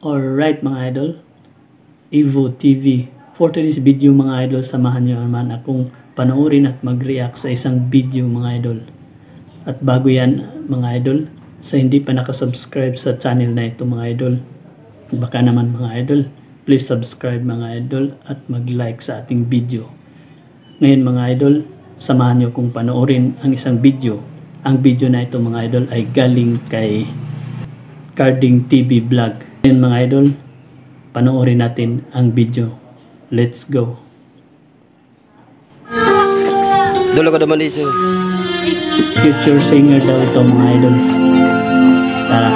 Alright mga idol, Evo TV. For today's video mga idol, samahan nyo naman akong panoorin at mag-react sa isang video mga idol. At bago yan mga idol, sa hindi pa nakasubscribe sa channel na ito mga idol, baka naman mga idol, please subscribe mga idol at mag-like sa ating video. Ngayon mga idol, samahan nyo kong panoorin ang isang video. Ang video na ito mga idol ay galing kay Carding TV Vlog. Ngayon mga idol, panoorin natin ang video. Let's go. Dulu ka naman iso. Future singer daw ito mga idol. Tara.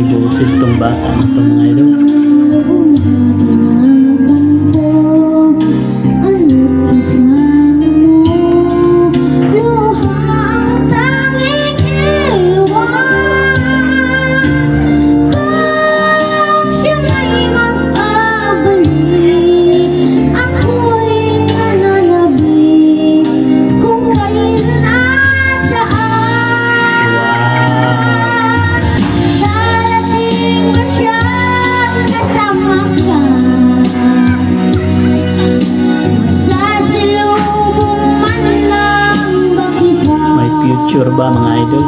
Boses tong bata na ito mga idol. Future ba mga idol?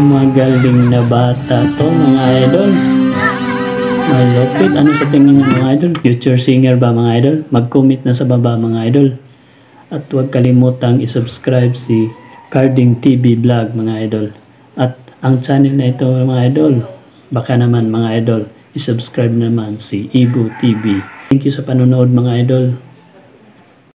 Magaling na bata to mga idol. Malupit. Ano sa tingin ng mga idol? Future singer ba mga idol? Mag-comment na sa baba mga idol. At huwag kalimutang isubscribe si Carding TV Vlog mga idol. At ang channel na ito mga idol, baka naman mga idol, isubscribe naman si Evo TV. Thank you sa panonood mga idol.